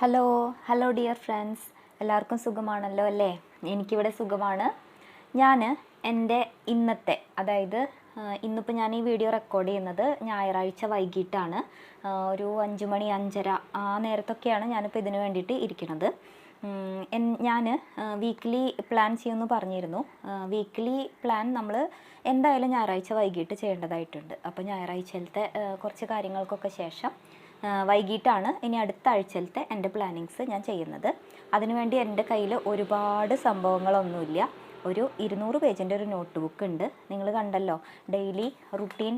Hello dear friends, എല്ലാവർക്കും സുഖമാണല്ലോ അല്ലേ? എനിക്കിവിടെ സുഖമാണ്. ഞാൻ എൻ്റെ ഇന്നത്തെ, അതായത് ഇന്നിപ്പോൾ ഞാൻ ഈ വീഡിയോ റെക്കോർഡ് ചെയ്യുന്നത് ഞായറാഴ്ച വൈകിട്ടാണ്. ഒരു 5 മണി 5:30 ആ നേരത്തൊക്കെയാണ് ഞാനിപ്പോൾ ഇതിന് വേണ്ടിയിട്ട് ഇരിക്കുന്നത്. ഞാൻ വീക്ക്ലി പ്ലാൻ ചെയ്യുമെന്ന് പറഞ്ഞിരുന്നു. വീക്ക്ലി പ്ലാൻ നമ്മൾ എന്തായാലും ഞായറാഴ്ച വൈകിട്ട് ചെയ്യേണ്ടതായിട്ടുണ്ട്. അപ്പോൾ ഞായറാഴ്ചയിലത്തെ കുറച്ച് കാര്യങ്ങൾക്കൊക്കെ ശേഷം വൈകിട്ടാണ് ഇനി അടുത്ത ആഴ്ചയിലത്തെ എൻ്റെ പ്ലാനിങ്സ് ഞാൻ ചെയ്യുന്നത്. അതിനുവേണ്ടി എൻ്റെ കയ്യിൽ ഒരുപാട് സംഭവങ്ങളൊന്നുമില്ല. ഒരു 200 പേജിൻ്റെ ഒരു നോട്ട് ബുക്ക് ഉണ്ട്. നിങ്ങൾ കണ്ടല്ലോ, ഡെയിലി റുട്ടീൻ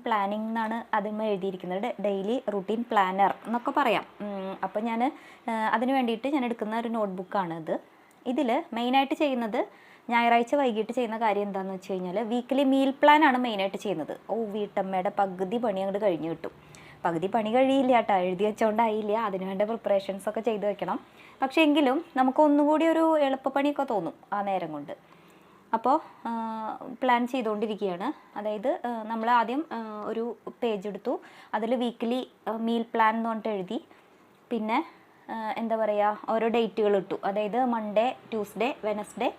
പ്ലാനിങ് എന്നാണ് അതിന്മേൽ എഴുതിയിരിക്കുന്നത്. ഡെയിലി റുട്ടീൻ പ്ലാനർ എന്നൊക്കെ പറയാം. അപ്പോൾ ഞാൻ അതിന് വേണ്ടിയിട്ട് ഞാൻ എടുക്കുന്ന ഒരു നോട്ട് ബുക്കാണ് ഇത്. ഇതിൽ മെയിനായിട്ട് ചെയ്യുന്നത്, ഞായറാഴ്ച വൈകിട്ട് ചെയ്യുന്ന കാര്യം എന്താണെന്ന് വെച്ച് കഴിഞ്ഞാൽ വീക്കിലി മീൽ പ്ലാനാണ് മെയിനായിട്ട് ചെയ്യുന്നത്. വീട്ടമ്മയുടെ പകുതി പണി അങ്ങോട്ട് കഴിഞ്ഞ് കിട്ടും. പകുതി പണി കഴിയില്ല കേട്ടോ, എഴുതി വെച്ചോണ്ടായില്ല, അതിനുവേണ്ട പ്രിപ്പറേഷൻസൊക്കെ ചെയ്ത് വെക്കണം. പക്ഷേ എങ്കിലും നമുക്ക് ഒന്നുകൂടി ഒരു എളുപ്പപ്പണിയൊക്കെ തോന്നും ആ നേരം കൊണ്ട്. അപ്പോൾ പ്ലാൻ ചെയ്തുകൊണ്ടിരിക്കുകയാണ്. അതായത് നമ്മൾ ആദ്യം ഒരു പേജ് എടുത്തു, അതിൽ വീക്കിലി മീൽ പ്ലാൻ എന്ന് പറഞ്ഞിട്ട് എഴുതി. പിന്നെ എന്താ പറയുക, ഓരോ ഡേറ്റുകൾ ഇട്ടു. അതായത് Monday, Tuesday, Wednesday,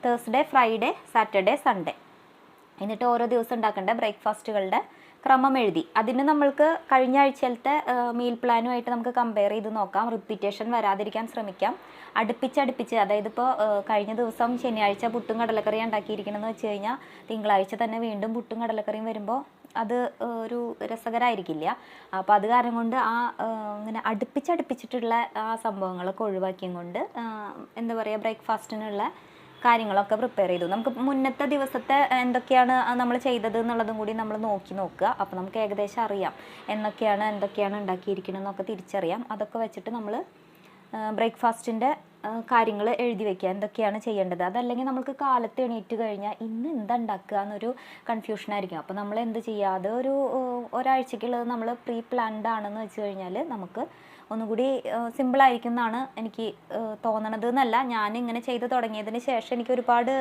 Thursday, Friday, Saturday, Sunday. എന്നിട്ട് ഓരോ ദിവസം ഉണ്ടാക്കേണ്ട ബ്രേക്ക്ഫാസ്റ്റുകളുടെ ക്രമം എഴുതി. അതിന് നമ്മൾക്ക് കഴിഞ്ഞ ആഴ്ചയിലത്തെ മീൽ പ്ലാനുമായിട്ട് നമുക്ക് കമ്പയർ ചെയ്ത് നോക്കാം. റിപ്പീറ്റേഷൻ വരാതിരിക്കാൻ ശ്രമിക്കാം. അടുപ്പിച്ച്, അതായത് ഇപ്പോൾ കഴിഞ്ഞ ദിവസം ശനിയാഴ്ച പുട്ടും കടലക്കറിയും ഉണ്ടാക്കിയിരിക്കണമെന്ന് വെച്ച് കഴിഞ്ഞാൽ തിങ്കളാഴ്ച തന്നെ വീണ്ടും പുട്ടും കടലക്കറിയും വരുമ്പോൾ അത് ഒരു രസകരമായിരിക്കില്ല. അപ്പോൾ അത് കാരണം കൊണ്ട് ഇങ്ങനെ അടുപ്പിച്ചിട്ടുള്ള ആ സംഭവങ്ങളൊക്കെ ഒഴിവാക്കിയും കൊണ്ട് എന്താ പറയുക, ബ്രേക്ക്ഫാസ്റ്റിനുള്ള കാര്യങ്ങളൊക്കെ പ്രിപ്പയർ ചെയ്തു. നമുക്ക് മുന്നത്തെ ദിവസത്തെ എന്തൊക്കെയാണ് നമ്മൾ ചെയ്തത് എന്നുള്ളതും കൂടി നമ്മൾ നോക്കുക. അപ്പോൾ നമുക്ക് ഏകദേശം അറിയാം എന്തൊക്കെയാണ് ഉണ്ടാക്കിയിരിക്കുന്നത് എന്നൊക്കെ തിരിച്ചറിയാം. അതൊക്കെ വെച്ചിട്ട് നമ്മൾ ബ്രേക്ക്ഫാസ്റ്റിൻ്റെ കാര്യങ്ങൾ എഴുതി വയ്ക്കുക, എന്തൊക്കെയാണ് ചെയ്യേണ്ടത്. അതല്ലെങ്കിൽ നമുക്ക് കാലത്ത് എണീറ്റ് കഴിഞ്ഞാൽ ഇന്ന് എന്താ ഉണ്ടാക്കുക എന്നൊരു കൺഫ്യൂഷനായിരിക്കും. അപ്പോൾ നമ്മൾ എന്ത് ചെയ്യുക, അത് ഒരാഴ്ചക്കുള്ളത് നമ്മൾ പ്രീ പ്ലാൻഡ് ആണെന്ന് വെച്ച് കഴിഞ്ഞാൽ നമുക്ക് ഒന്നുകൂടി സിമ്പിളായിരിക്കും എന്നാണ് എനിക്ക് തോന്നണത് എന്നല്ല, ഞാനിങ്ങനെ ചെയ്ത് തുടങ്ങിയതിന് ശേഷം എനിക്ക് ഒരുപാട്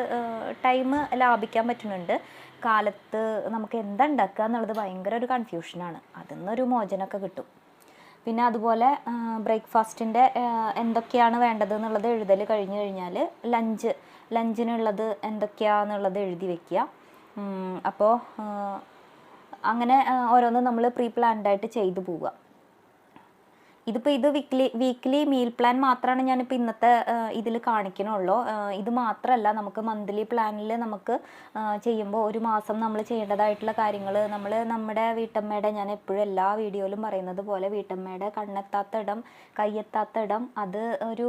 ടൈം ലാഭിക്കാൻ പറ്റുന്നുണ്ട്. കാലത്ത് നമുക്ക് എന്താ ഉണ്ടാക്കുക എന്നുള്ളത് ഭയങ്കര ഒരു കൺഫ്യൂഷനാണ്. അതിൽ നിന്നൊരു മോചനമൊക്കെ കിട്ടും. പിന്നെ അതുപോലെ ബ്രേക്ക്ഫാസ്റ്റിൻ്റെ എന്തൊക്കെയാണ് വേണ്ടത് എന്നുള്ളത് എഴുതൽ കഴിഞ്ഞ് കഴിഞ്ഞാൽ ലഞ്ചിനുള്ളത് എന്തൊക്കെയാണെന്നുള്ളത് എഴുതി വയ്ക്കുക. അപ്പോൾ അങ്ങനെ ഓരോന്നും നമ്മൾ പ്രീ പ്ലാൻഡായിട്ട് ചെയ്തു പോവുക. ഇത് വീക്ക്ലി മീൽ പ്ലാൻ മാത്രമാണ് ഞാനിപ്പോൾ ഇന്നത്തെ ഇതിൽ കാണിക്കണുള്ളൂ. ഇത് മാത്രമല്ല, നമുക്ക് മന്ത്ലി പ്ലാനിൽ നമുക്ക് ചെയ്യുമ്പോൾ ഒരു മാസം നമ്മൾ ചെയ്യേണ്ടതായിട്ടുള്ള കാര്യങ്ങൾ നമ്മുടെ വീട്ടമ്മയുടെ, ഞാൻ എപ്പോഴും എല്ലാ വീഡിയോയിലും പറയുന്നത് പോലെ, വീട്ടമ്മയുടെ കണ്ണെത്താത്ത ഇടം, കയ്യെത്താത്ത ഇടം, അത് ഒരു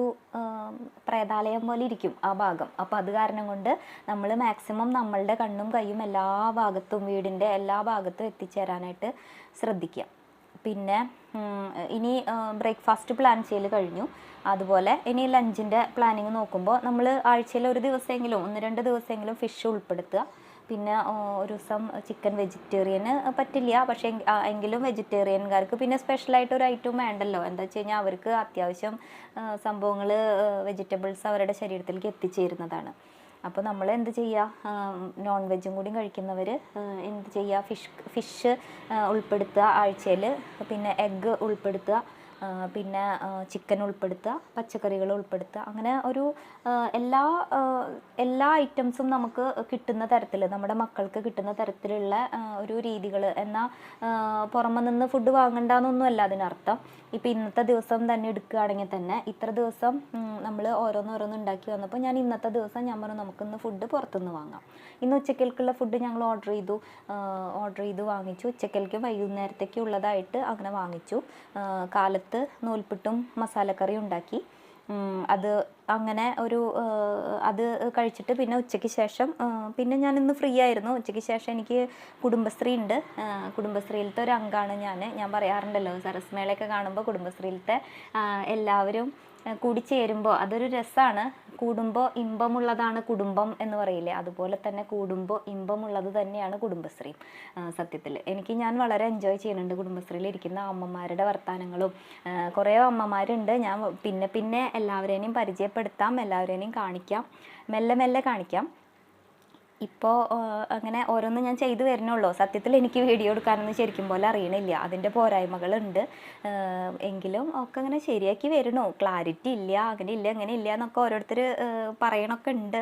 പ്രേതാലയം പോലെ ഇരിക്കും ആ ഭാഗം. അപ്പോൾ അത് കാരണം കൊണ്ട് നമ്മൾ മാക്സിമം നമ്മളുടെ കണ്ണും കയ്യും എല്ലാ ഭാഗത്തും, വീടിൻ്റെ എല്ലാ ഭാഗത്തും എത്തിച്ചേരാനായിട്ട് ശ്രദ്ധിക്കുക. പിന്നെ ഇനി ബ്രേക്ക്ഫാസ്റ്റ് പ്ലാൻ ചെയ്യൽ കഴിഞ്ഞു. അതുപോലെ ഇനി ലഞ്ചിൻ്റെ പ്ലാനിങ് നോക്കുമ്പോൾ നമ്മൾ ആഴ്ചയിൽ ഒരു ദിവസമെങ്കിലും 1-2 ദിവസമെങ്കിലും ഫിഷ് ഉൾപ്പെടുത്തുക. പിന്നെ ഒരു ദിവസം ചിക്കൻ വെജിറ്റേറിയന് പറ്റില്ല, പക്ഷേ എങ്കിലും വെജിറ്റേറിയൻകാർക്ക് പിന്നെ സ്പെഷ്യലായിട്ട് ഒരു ഐറ്റം വേണ്ടല്ലോ. എന്താ വെച്ച് കഴിഞ്ഞാൽ അവർക്ക് അത്യാവശ്യം സംഭവങ്ങൾ, വെജിറ്റബിൾസ് അവരുടെ ശരീരത്തിലേക്ക് എത്തിച്ചേരുന്നതാണ്. അപ്പോൾ നമ്മൾ എന്ത് ചെയ്യുക, നോൺ വെജും കൂടി കഴിക്കുന്നവർ എന്ത് ചെയ്യുക, ഫിഷ് ഉൾപ്പെടുത്തുക ആഴ്ചയിൽ. പിന്നെ എഗ്ഗ് ഉൾപ്പെടുത്തുക, പിന്നെ ചിക്കൻ ഉൾപ്പെടുത്തുക, പച്ചക്കറികൾ ഉൾപ്പെടുത്തുക. അങ്ങനെ ഒരു എല്ലാ ഐറ്റംസും നമുക്ക് കിട്ടുന്ന തരത്തിൽ, നമ്മുടെ മക്കൾക്ക് കിട്ടുന്ന തരത്തിലുള്ള ഒരു രീതികൾ. എന്നാൽ പുറമെ നിന്ന് ഫുഡ് വാങ്ങണ്ടെന്നൊന്നുമല്ല അതിനർത്ഥം. ഇപ്പം ഇന്നത്തെ ദിവസം തന്നെ എടുക്കുകയാണെങ്കിൽ തന്നെ ഇത്ര ദിവസം നമ്മൾ ഓരോന്നോരോന്ന് ഉണ്ടാക്കി വന്നപ്പോൾ ഞാൻ ഇന്നത്തെ ദിവസം ഞാൻ പറഞ്ഞു നമുക്കിന്ന് ഫുഡ് പുറത്തുനിന്ന് വാങ്ങാം. ഇന്ന് ഉച്ചക്കൽക്കുള്ള ഫുഡ് ഞങ്ങൾ ഓർഡർ ചെയ്തു വാങ്ങിച്ചു. ഉച്ചക്കൽക്കും വൈകുന്നേരത്തേക്കും ഉള്ളതായിട്ട് അങ്ങനെ വാങ്ങിച്ചു. കാലത്ത് നൂൽപുട്ടും മസാലക്കറിയും ഉണ്ടാക്കി. അത് അങ്ങനെ അത് കഴിച്ചിട്ട് പിന്നെ ഉച്ചയ്ക്ക് ശേഷം, പിന്നെ ഞാനിന്ന് ഫ്രീ ആയിരുന്നു. ഉച്ചയ്ക്ക് ശേഷം എനിക്ക് കുടുംബശ്രീ ഉണ്ട്. കുടുംബശ്രീയിലത്തെ ഒരു അംഗമാണ് ഞാൻ പറയാറുണ്ടല്ലോ, സരസ്മേളയൊക്കെ കാണുമ്പോൾ കുടുംബശ്രീയിലത്തെ എല്ലാവരും കൂടി ചേരുമ്പോൾ അതൊരു രസമാണ്. കൂടുമ്പോൾ ഇമ്പമുള്ളതാണ് കുടുംബം എന്ന് പറയില്ലേ, അതുപോലെ തന്നെ കൂടുമ്പോൾ ഇമ്പമുള്ളത് തന്നെയാണ് കുടുംബശ്രീ. സത്യത്തിൽ ഞാൻ വളരെ എൻജോയ് ചെയ്യുന്നുണ്ട് കുടുംബശ്രീയിൽ ഇരിക്കുന്ന അമ്മമാരുടെ വർത്തമാനങ്ങളും. കുറേ അമ്മമാരുണ്ട്. ഞാൻ പിന്നെ എല്ലാവരെയും പരിചയപ്പെടുത്താം, എല്ലാവരെയും കാണിക്കാം, മെല്ലെ കാണിക്കാം. ഇപ്പോൾ അങ്ങനെ ഓരോന്നും ഞാൻ ചെയ്തു വരുന്നുള്ളൂ. സത്യത്തിൽ എനിക്ക് വീഡിയോ എടുക്കാനൊന്നും ശരിക്കും പോലെ അറിയണില്ല. അതിൻ്റെ പോരായ്മകളുണ്ട്. എങ്കിലും ഒക്കെ അങ്ങനെ ശരിയാക്കി വരണു. ക്ലാരിറ്റി ഇല്ല, അങ്ങനെ ഇല്ല ഇങ്ങനെ ഇല്ല എന്നൊക്കെ ഓരോരുത്തർ പറയണൊക്കെ ഉണ്ട്.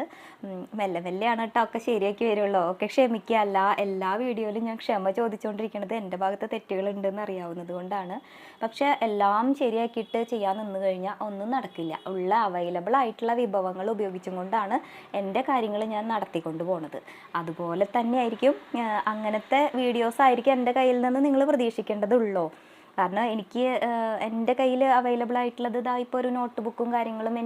മെല്ലെ മെല്ലെയാണ് കേട്ടോ ഒക്കെ ശരിയാക്കി വരുള്ളൂ. ഒക്കെ ക്ഷമിക്കുക. എല്ലാ വീഡിയോയിലും ഞാൻ ക്ഷമ ചോദിച്ചുകൊണ്ടിരിക്കുന്നത് എൻ്റെ ഭാഗത്ത് തെറ്റുകളുണ്ടെന്ന് അറിയാവുന്നത് കൊണ്ടാണ്. പക്ഷേ എല്ലാം ശരിയാക്കിയിട്ട് ചെയ്യാൻ നിന്ന് കഴിഞ്ഞാൽ ഒന്നും നടക്കില്ല. ഉള്ള അവൈലബിൾ ആയിട്ടുള്ള വിഭവങ്ങൾ ഉപയോഗിച്ചും കൊണ്ടാണ് എൻ്റെ കാര്യങ്ങൾ ഞാൻ നടത്തിക്കൊണ്ട് പോകുന്നത്. അതുപോലെ തന്നെ ആയിരിക്കും അങ്ങനത്തെ വീഡിയോസ് ആയിരിക്കും എൻ്റെ കയ്യിൽ നിന്ന് നിങ്ങൾ പ്രതീക്ഷിക്കേണ്ടതുള്ളൂ. കാരണം എനിക്ക് എൻ്റെ കയ്യിൽ അവൈലബിൾ ആയിട്ടുള്ളത് ഇതാ ഇപ്പോൾ ഒരു നോട്ട് ബുക്കും കാര്യങ്ങളും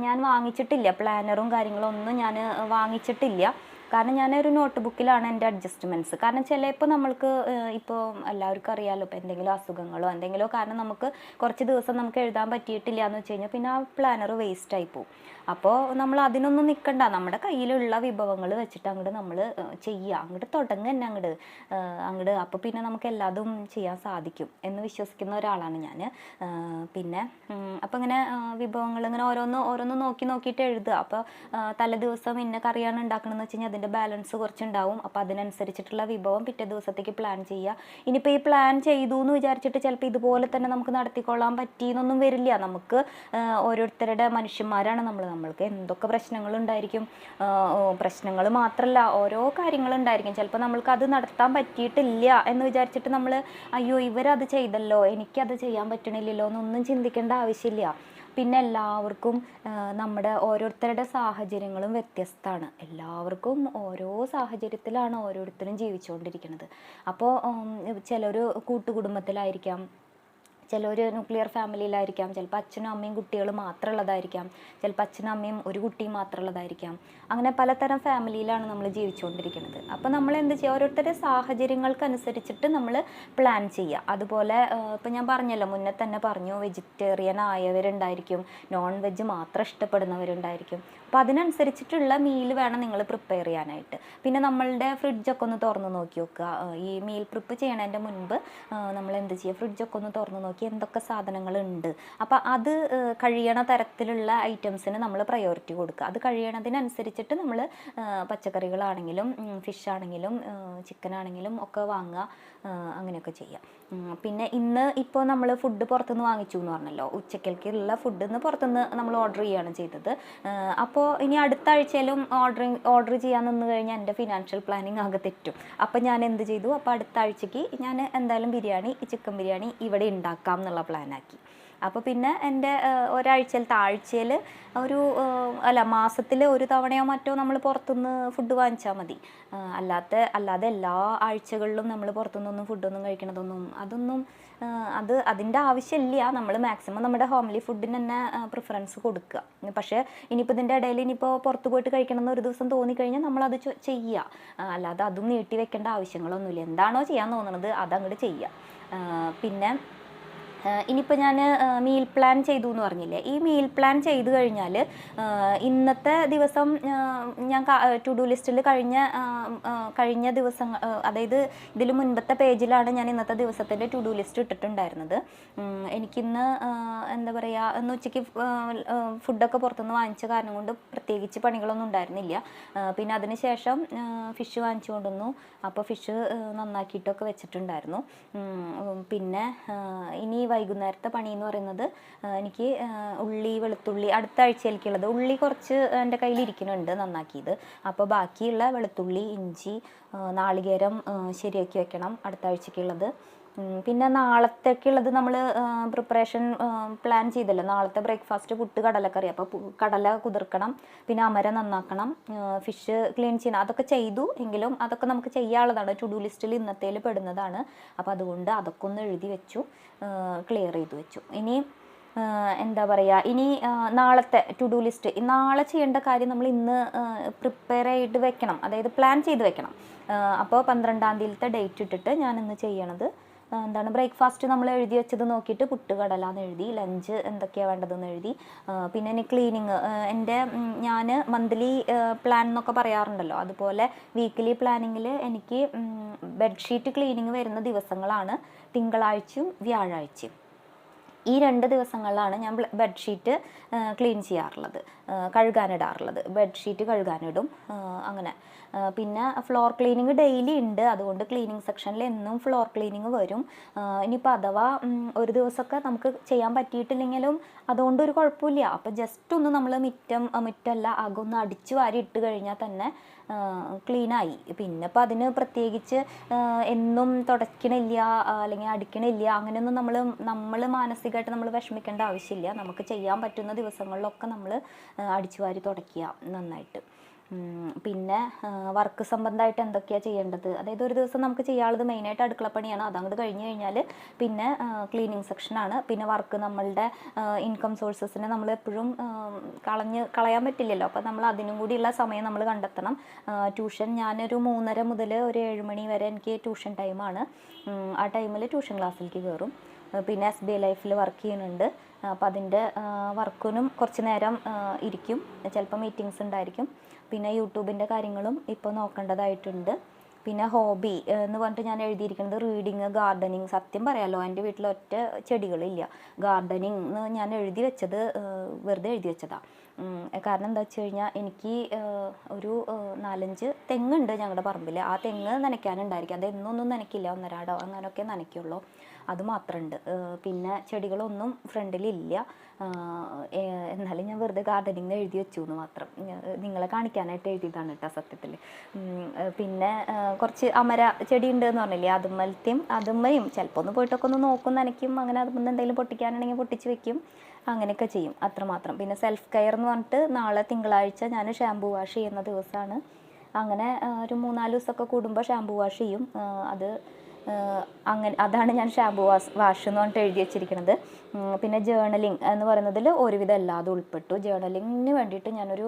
ഞാൻ വാങ്ങിച്ചിട്ടില്ല. പ്ലാനറും കാര്യങ്ങളും ഒന്നും ഞാൻ വാങ്ങിച്ചിട്ടില്ല. കാരണം ഞാനൊരു നോട്ട് ബുക്കിലാണ് എൻ്റെ അഡ്ജസ്റ്റ്മെൻറ്റ്സ്. കാരണം ചിലപ്പോൾ നമ്മൾക്ക് ഇപ്പോൾ എല്ലാവർക്കും അറിയാമല്ലോ, ഇപ്പോൾ എന്തെങ്കിലും അസുഖങ്ങളോ എന്തെങ്കിലോ കാരണം നമുക്ക് കുറച്ച് ദിവസം നമുക്ക് എഴുതാൻ പറ്റിയിട്ടില്ല എന്ന് വെച്ച് കഴിഞ്ഞാൽ പിന്നെ ആ പ്ലാനർ വേസ്റ്റായി പോകും. അപ്പോൾ നമ്മൾ അതിനൊന്നും നിൽക്കണ്ട. നമ്മുടെ കയ്യിലുള്ള വിഭവങ്ങൾ വെച്ചിട്ട് അങ്ങോട്ട് നമ്മൾ ചെയ്യുക, അങ്ങോട്ട് തുടങ്ങുക തന്നെ അങ്ങോട്ട് അപ്പോൾ പിന്നെ നമുക്ക് എല്ലാതും ചെയ്യാൻ സാധിക്കും എന്ന് വിശ്വസിക്കുന്ന ഒരാളാണ് ഞാൻ. പിന്നെ അപ്പോൾ ഇങ്ങനെ വിഭവങ്ങൾ ഇങ്ങനെ ഓരോന്ന് നോക്കിയിട്ട് എഴുതുക. അപ്പോൾ തലേ ദിവസം ഇന്ന കറിയാണ് ഉണ്ടാക്കണമെന്ന് വെച്ച് കഴിഞ്ഞാൽ അതിൻ്റെ ബാലൻസ് കുറച്ചുണ്ടാവും. അപ്പോൾ അതിനനുസരിച്ചിട്ടുള്ള വിഭവം പിറ്റേ ദിവസത്തേക്ക് പ്ലാൻ ചെയ്യുക. ഇനിയിപ്പോൾ ഈ പ്ലാൻ ചെയ്തു എന്ന് വിചാരിച്ചിട്ട് ചിലപ്പോൾ ഇതുപോലെ തന്നെ നമുക്ക് നടത്തിക്കൊള്ളാൻ പറ്റിയെന്നൊന്നും വരില്ല. നമുക്ക് ഓരോരുത്തരുടെ മനുഷ്യന്മാരാണ് നമ്മൾക്ക് എന്തൊക്കെ പ്രശ്നങ്ങളുണ്ടായിരിക്കും. പ്രശ്നങ്ങൾ മാത്രമല്ല ഓരോ കാര്യങ്ങളുണ്ടായിരിക്കും. ചിലപ്പോൾ നമ്മൾക്ക് അത് നടത്താൻ പറ്റിയിട്ടില്ല എന്ന് വിചാരിച്ചിട്ട് നമ്മൾ അയ്യോ ഇവരത് ചെയ്തല്ലോ എനിക്കത് ചെയ്യാൻ പറ്റണില്ലല്ലോ എന്നൊന്നും ചിന്തിക്കേണ്ട ആവശ്യമില്ല. പിന്നെ എല്ലാവർക്കും നമ്മുടെ ഓരോരുത്തരുടെ സാഹചര്യങ്ങളും വ്യത്യസ്തമാണ്. എല്ലാവർക്കും ഓരോ സാഹചര്യത്തിലാണ് ഓരോരുത്തരും ജീവിച്ചുകൊണ്ടിരിക്കുന്നത്. അപ്പോൾ ചിലർ കൂട്ടുകുടുംബത്തിലായിരിക്കാം, ചിലർ ന്യൂക്ലിയർ ഫാമിലിയിലായിരിക്കാം, ചിലപ്പോൾ അച്ഛനും അമ്മയും കുട്ടികൾ മാത്രമുള്ളതായിരിക്കാം, ചിലപ്പോൾ അച്ഛനും അമ്മയും ഒരു കുട്ടിയും മാത്രമുള്ളതായിരിക്കാം. അങ്ങനെ പലതരം ഫാമിലിയിലാണ് നമ്മൾ ജീവിച്ചുകൊണ്ടിരിക്കുന്നത്. അപ്പോൾ നമ്മൾ എന്ത് ചെയ്യുക, ഓരോരുത്തരുടെ സാഹചര്യങ്ങൾക്കനുസരിച്ചിട്ട് നമ്മൾ പ്ലാൻ ചെയ്യുക. അതുപോലെ ഇപ്പോൾ ഞാൻ പറഞ്ഞല്ലോ, മുന്നേ തന്നെ പറഞ്ഞു, വെജിറ്റേറിയൻ ആയവരുണ്ടായിരിക്കും, നോൺ വെജ് മാത്രം ഇഷ്ടപ്പെടുന്നവരുണ്ടായിരിക്കും. അപ്പോൾ അതിനനുസരിച്ചിട്ടുള്ള മീൽ വേണം നിങ്ങൾ പ്രിപ്പയർ ചെയ്യാനായിട്ട്. പിന്നെ നമ്മളുടെ ഫ്രിഡ്ജൊക്കെ ഒന്ന് തുറന്ന് നോക്കി നോക്കുക. ഈ മീൽ പ്രിപ്പ് ചെയ്യണതിൻ്റെ മുൻപ് നമ്മൾ എന്ത് ചെയ്യുക, ഫ്രിഡ്ജൊക്കെ ഒന്ന് തുറന്ന് നോക്കി എന്തൊക്കെ സാധനങ്ങളുണ്ട്. അപ്പോൾ അത് കഴിയണ തരത്തിലുള്ള ഐറ്റംസിന് നമ്മൾ പ്രയോറിറ്റി കൊടുക്കുക. അത് കഴിയണതിനനുസരിച്ചിട്ട് നമ്മൾ പച്ചക്കറികളാണെങ്കിലും ഫിഷ് ആണെങ്കിലും ചിക്കൻ ആണെങ്കിലും ഒക്കെ വാങ്ങുക. അങ്ങനെയൊക്കെ ചെയ്യാം. പിന്നെ ഇന്ന് ഇപ്പോൾ നമ്മൾ ഫുഡ് പുറത്തുനിന്ന് വാങ്ങിച്ചു എന്ന് പറഞ്ഞല്ലോ, ഉച്ചക്കൽക്കുള്ള ഫുഡ് ഇന്ന് പുറത്തുനിന്ന് നമ്മൾ ഓർഡർ ചെയ്യുകയാണ് ചെയ്തത്. അപ്പോൾ ഇനി അടുത്ത ആഴ്ചയിലും ഓർഡർ ചെയ്യാൻ നിന്ന് കഴിഞ്ഞാൽ എൻ്റെ ഫിനാൻഷ്യൽ പ്ലാനിങ് ആകെ തെറ്റും. അപ്പോൾ ഞാൻ എന്ത് ചെയ്തു, അപ്പോൾ അടുത്ത ആഴ്ചയ്ക്ക് ഞാൻ എന്തായാലും ചിക്കൻ ബിരിയാണി ഇവിടെ ഉണ്ടാക്കാം എന്നുള്ള പ്ലാനാക്കി. അപ്പോൾ പിന്നെ എൻ്റെ ആഴ്ചയിൽ മാസത്തിൽ ഒരു തവണയോ മറ്റോ നമ്മൾ പുറത്തുനിന്ന് ഫുഡ് വാങ്ങിച്ചാൽ മതി. അല്ലാതെ എല്ലാ ആഴ്ചകളിലും നമ്മൾ പുറത്തുനിന്നൊന്നും ഫുഡൊന്നും കഴിക്കണതൊന്നും അതിൻ്റെ ആവശ്യമില്ല. നമ്മൾ മാക്സിമം നമ്മുടെ ഹോംലി ഫുഡിന് തന്നെ പ്രിഫറൻസ് കൊടുക്കുക. പക്ഷേ ഇനിയിപ്പോൾ ഇതിൻ്റെ ഇടയിൽ ഇനിയിപ്പോൾ പുറത്ത് പോയിട്ട് കഴിക്കണമെന്ന് ഒരു ദിവസം തോന്നിക്കഴിഞ്ഞാൽ നമ്മളത് ചെയ്യുക. അല്ലാതെ അതും നീട്ടി വെക്കേണ്ട ആവശ്യങ്ങളൊന്നുമില്ല. എന്താണോ ചെയ്യാൻ തോന്നുന്നത് അതങ്ങോട്ട് ചെയ്യുക. പിന്നെ ഇനിയിപ്പോൾ ഞാൻ മീൽ പ്ലാൻ ചെയ്തു എന്ന് പറഞ്ഞില്ലേ, ഈ മീൽ പ്ലാൻ ചെയ്തു കഴിഞ്ഞാൽ ഇന്നത്തെ ദിവസം ഞാൻ ടു ഡു ലിസ്റ്റിൽ കഴിഞ്ഞ ദിവസം, അതായത് ഇതിൽ മുൻപത്തെ പേജിലാണ് ഞാൻ ഇന്നത്തെ ദിവസത്തിൻ്റെ ടു ഡു ലിസ്റ്റ് ഇട്ടിട്ടുണ്ടായിരുന്നത്. എനിക്കിന്ന് എന്താ പറയുക, ഇന്ന് ഉച്ചയ്ക്ക് ഫുഡൊക്കെ പുറത്തുനിന്ന് വാങ്ങിച്ച കാരണം കൊണ്ട് പ്രത്യേകിച്ച് പണികളൊന്നും ഉണ്ടായിരുന്നില്ല. പിന്നെ അതിന് ശേഷം ഫിഷ് വാങ്ങിച്ചു കൊണ്ടുവന്നു. അപ്പോൾ ഫിഷ് നന്നാക്കിയിട്ടൊക്കെ വെച്ചിട്ടുണ്ടായിരുന്നു. പിന്നെ ഇനി വൈകുന്നേരത്തെ പണി എന്ന് പറയുന്നത്, എനിക്ക് ഉള്ളി വെളുത്തുള്ളി അടുത്ത ആഴ്ചയിലേക്കുള്ളത് ഉള്ളി കുറച്ച് എൻ്റെ കയ്യിൽ ഇരിക്കുന്നുണ്ട് നന്നാക്കിയത്. അപ്പോൾ ബാക്കിയുള്ള വെളുത്തുള്ളി ഇഞ്ചി നാളികേരം ശരിയാക്കി വെക്കണം അടുത്ത ആഴ്ചക്കുള്ളത്. പിന്നെ നാളത്തേക്കുള്ളത് നമ്മൾ പ്രിപ്പറേഷൻ പ്ലാൻ ചെയ്തല്ലോ, നാളത്തെ ബ്രേക്ക്ഫാസ്റ്റ് പുട്ട് കടലക്കറി. അപ്പോൾ കടല കുതിർക്കണം, പിന്നെ അമര നന്നാക്കണം, ഫിഷ് ക്ലീൻ ചെയ്യണം. അതൊക്കെ ചെയ്തു എങ്കിലും അതൊക്കെ നമുക്ക് ചെയ്യാനുള്ളതാണ്, ടു ഡു ലിസ്റ്റിൽ ഇന്നത്തേൽ പെടുന്നതാണ്. അപ്പോൾ അതുകൊണ്ട് അതൊക്കെ ഒന്ന് എഴുതി വെച്ചു, ക്ലിയർ ചെയ്ത് വെച്ചു. ഇനി എന്താ പറയുക, ഇനി നാളത്തെ ടു ഡു ലിസ്റ്റ്, നാളെ ചെയ്യേണ്ട കാര്യം നമ്മൾ ഇന്ന് പ്രിപ്പയർ ചെയ്ത് വെക്കണം, അതായത് പ്ലാൻ ചെയ്ത് വെക്കണം. അപ്പോൾ 12-ാം തീയതിയിലത്തെ ഡേറ്റ് ഇട്ടിട്ട് ഞാൻ ഇന്ന് ചെയ്യണത് എന്താണ്, ബ്രേക്ക്ഫാസ്റ്റ് നമ്മൾ എഴുതി വെച്ചത് നോക്കിയിട്ട് പുട്ട് കടല എന്ന് എഴുതി, ലഞ്ച് എന്തൊക്കെയാണ് വേണ്ടതെന്ന് എഴുതി. പിന്നെ ഇനി ക്ലീനിങ്, ഞാൻ മന്ത്ലി പ്ലാൻ എന്നൊക്കെ പറയാറുണ്ടല്ലോ, അതുപോലെ വീക്കിലി പ്ലാനിങ്ങിൽ എനിക്ക് ബെഡ്ഷീറ്റ് ക്ലീനിങ് വരുന്ന ദിവസങ്ങളാണ് തിങ്കളാഴ്ചയും വ്യാഴാഴ്ചയും. ഈ 2 ദിവസങ്ങളിലാണ് ഞാൻ ബെഡ്ഷീറ്റ് ക്ലീൻ ചെയ്യാറുള്ളത്, കഴുകാനിടാറുള്ളത്. ബെഡ്ഷീറ്റ് കഴുകാനിടും. അങ്ങനെ പിന്നെ ഫ്ലോർ ക്ലീനിങ് ഡെയിലി ഉണ്ട്, അതുകൊണ്ട് ക്ലീനിങ് സെക്ഷനിൽ എന്നും ഫ്ലോർ ക്ലീനിങ് വരും. ഇനിയിപ്പോൾ അഥവാ ഒരു ദിവസമൊക്കെ നമുക്ക് ചെയ്യാൻ പറ്റിയിട്ടില്ലെങ്കിലും അതുകൊണ്ടൊരു കുഴപ്പമില്ല. അപ്പോൾ ജസ്റ്റ് ഒന്ന് നമ്മൾ മുറ്റമല്ല അകൊന്ന് അടിച്ചു വാരി ഇട്ട് കഴിഞ്ഞാൽ തന്നെ ക്ലീനായി. പിന്നെ ഇപ്പോൾ അതിന് പ്രത്യേകിച്ച് എന്നും തുടയ്ക്കണില്ല അല്ലെങ്കിൽ അടിക്കണില്ല അങ്ങനെയൊന്നും നമ്മൾ മാനസികമായിട്ട് നമ്മൾ വിഷമിക്കേണ്ട ആവശ്യമില്ല. നമുക്ക് ചെയ്യാൻ പറ്റുന്ന ദിവസങ്ങളിലൊക്കെ നമ്മൾ അടിച്ചു വാരി തുടയ്ക്കുക നന്നായിട്ട്. പിന്നെ വർക്ക് സംബന്ധമായിട്ട് എന്തൊക്കെയാണ് ചെയ്യേണ്ടത്, അതായത് ഒരു ദിവസം നമുക്ക് ചെയ്യാനുള്ളത് മെയിനായിട്ട് അടുക്കളപ്പണിയാണ്. അതങ്ങോട്ട് കഴിഞ്ഞ് കഴിഞ്ഞാൽ പിന്നെ ക്ലീനിങ് സെക്ഷനാണ്. പിന്നെ വർക്ക് നമ്മളുടെ ഇൻകം സോഴ്സസിനെ നമ്മൾ എപ്പോഴും കളയാൻ പറ്റില്ലല്ലോ, അപ്പോൾ നമ്മൾ അതിനും കൂടിയുള്ള സമയം നമ്മൾ കണ്ടെത്തണം. ട്യൂഷൻ ഞാനൊരു 3:30 മുതൽ ഒരു 7 മണി വരെ എനിക്ക് ട്യൂഷൻ ടൈമാണ്. ആ ടൈമിൽ ട്യൂഷൻ ക്ലാസ്സിലേക്ക് കയറും. പിന്നെ SBI ലൈഫിൽ വർക്ക് ചെയ്യുന്നുണ്ട്. അപ്പോൾ അതിൻ്റെ വർക്കിനും കുറച്ച് നേരം ഇരിക്കും, ചിലപ്പോൾ മീറ്റിങ്സ് ഉണ്ടായിരിക്കും. പിന്നെ യൂട്യൂബിൻ്റെ കാര്യങ്ങളും ഇപ്പോൾ നോക്കേണ്ടതായിട്ടുണ്ട്. പിന്നെ ഹോബി എന്ന് പറഞ്ഞിട്ട് ഞാൻ എഴുതിയിരിക്കുന്നത് റീഡിങ്, ഗാർഡനിങ്. സത്യം പറയാമല്ലോ, എൻ്റെ വീട്ടിൽ ഒറ്റ ചെടികളില്ല. ഗാർഡനിങ് എന്ന് ഞാൻ എഴുതി വെച്ചത് വെറുതെ എഴുതി വെച്ചതാണ്. കാരണം എന്താ വെച്ച് കഴിഞ്ഞാൽ എനിക്ക് ഒരു 4-5 തെങ്ങുണ്ട് ഞങ്ങളുടെ പറമ്പിൽ. ആ തെങ്ങ് നനയ്ക്കാനുണ്ടായിരിക്കും. അത് എന്നൊന്നും നനയ്ക്കില്ല, ഒന്നരാടോ അങ്ങനെയൊക്കെ നനയ്ക്കുള്ളൂ, അത് മാത്രമുണ്ട്. പിന്നെ ചെടികളൊന്നും ഫ്രണ്ടിലില്ല. എന്നാലും ഞാൻ വെറുതെ ഗാർഡനിങ് എഴുതി വെച്ചു എന്ന് മാത്രം, നിങ്ങളെ കാണിക്കാനായിട്ട് എഴുതിയതാണ് കേട്ടോ സത്യത്തിൽ. പിന്നെ കുറച്ച് അമര ചെടി ഉണ്ട് എന്ന് പറഞ്ഞില്ലേ, അതുമ്മയും ചിലപ്പോൾ ഒന്ന് പോയിട്ടൊക്കെ ഒന്ന് നോക്കും, നനയ്ക്കും. അങ്ങനെ അതുമ്പോൾ എന്തെങ്കിലും പൊട്ടിക്കാനാണെങ്കിൽ പൊട്ടിച്ച് വെക്കും, അങ്ങനെയൊക്കെ ചെയ്യും, അത്രമാത്രം. പിന്നെ സെൽഫ് കെയർ എന്ന് പറഞ്ഞിട്ട് നാളെ തിങ്കളാഴ്ച ഞാൻ ഷാമ്പൂ വാഷ് ചെയ്യുന്ന ദിവസമാണ്. അങ്ങനെ ഒരു 3-4 ദിവസമൊക്കെ കൂടുമ്പോൾ ഷാമ്പൂ വാഷ് ചെയ്യും. അങ്ങനെ അതാണ് ഞാൻ ഷാമ്പൂ വാഷ് എന്ന് പറഞ്ഞിട്ട് എഴുതി വെച്ചിരിക്കുന്നത്. പിന്നെ ജേർണലിങ് എന്ന് പറയുന്നതിൽ ഒരുവിധം എല്ലാതും ഉൾപ്പെട്ടു. ജേർണലിങ്ങിന് വേണ്ടിയിട്ട് ഞാനൊരു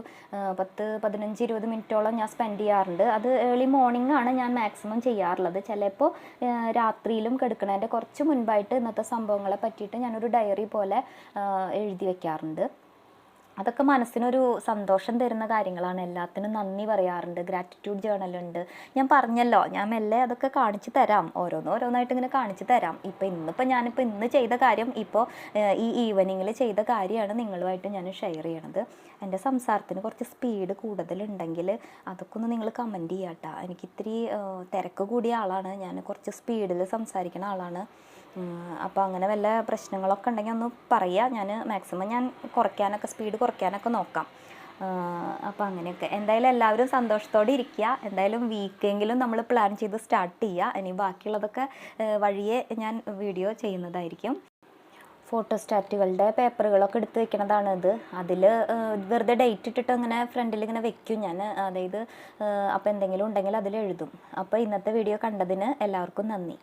10-15-20 മിനിറ്റോളം ഞാൻ സ്പെൻഡ് ചെയ്യാറുണ്ട്. അത് ഏർലി മോർണിംഗ് ആണ് ഞാൻ മാക്സിമം ചെയ്യാറുള്ളത്. ചിലപ്പോൾ രാത്രിയിലും കിടക്കുന്നതിൻ്റെ കുറച്ച് മുൻപായിട്ട് ഇന്നത്തെ സംഭവങ്ങളെ പറ്റിയിട്ട് ഞാനൊരു ഡയറി പോലെ എഴുതി വയ്ക്കാറുണ്ട്. അതൊക്കെ മനസ്സിനൊരു സന്തോഷം തരുന്ന കാര്യങ്ങളാണ്. എല്ലാത്തിനും നന്ദി പറയാറുണ്ട്. ഗ്രാറ്റിറ്റ്യൂഡ് ജേർണലുണ്ട്. ഞാൻ പറഞ്ഞല്ലോ, ഞാൻ മെല്ലെ അതൊക്കെ കാണിച്ചു തരാം, ഓരോന്നായിട്ട് ഇങ്ങനെ കാണിച്ചു തരാം. ഞാനിപ്പോൾ ഇന്ന് ചെയ്ത കാര്യം, ഇപ്പോൾ ഈ ഈവനിങ്ങിൽ ചെയ്ത കാര്യമാണ് നിങ്ങളുമായിട്ട് ഞാൻ ഷെയർ ചെയ്യണത്. എൻ്റെ സംസാരത്തിന് കുറച്ച് സ്പീഡ് കൂടുതലുണ്ടെങ്കിൽ അതൊക്കെ ഒന്ന് നിങ്ങൾ കമൻറ്റ് ചെയ്യാം കേട്ടോ. എനിക്കിത്തിരി തിരക്ക് കൂടിയ ആളാണ് ഞാൻ, കുറച്ച് സ്പീഡിൽ സംസാരിക്കുന്ന ആളാണ്. അപ്പോൾ അങ്ങനെ വല്ല പ്രശ്നങ്ങളൊക്കെ ഉണ്ടെങ്കിൽ ഒന്ന് പറയുക. ഞാൻ മാക്സിമം സ്പീഡ് കുറയ്ക്കാനൊക്കെ നോക്കാം. അപ്പോൾ അങ്ങനെയൊക്കെ. എന്തായാലും എല്ലാവരും സന്തോഷത്തോടെ ഇരിക്കുക. എന്തായാലും വീക്കെങ്കിലും നമ്മൾ പ്ലാൻ ചെയ്ത് സ്റ്റാർട്ട് ചെയ്യുക. ഇനി ബാക്കിയുള്ളതൊക്കെ വഴിയെ ഞാൻ വീഡിയോ ചെയ്യുന്നതായിരിക്കും. ഫോട്ടോസ്റ്റാറ്റുകളുടെ പേപ്പറുകളൊക്കെ എടുത്ത് വെക്കണതാണ് ഇത്. അതിൽ വെറുതെ ഡേറ്റ് ഇട്ടിട്ട് അങ്ങനെ ഫ്രണ്ടിൽ ഇങ്ങനെ വെക്കും ഞാൻ. അതായത് അപ്പോൾ എന്തെങ്കിലും ഉണ്ടെങ്കിൽ അതിൽ എഴുതും. അപ്പോൾ ഇന്നത്തെ വീഡിയോ കണ്ടതിന് എല്ലാവർക്കും നന്ദി.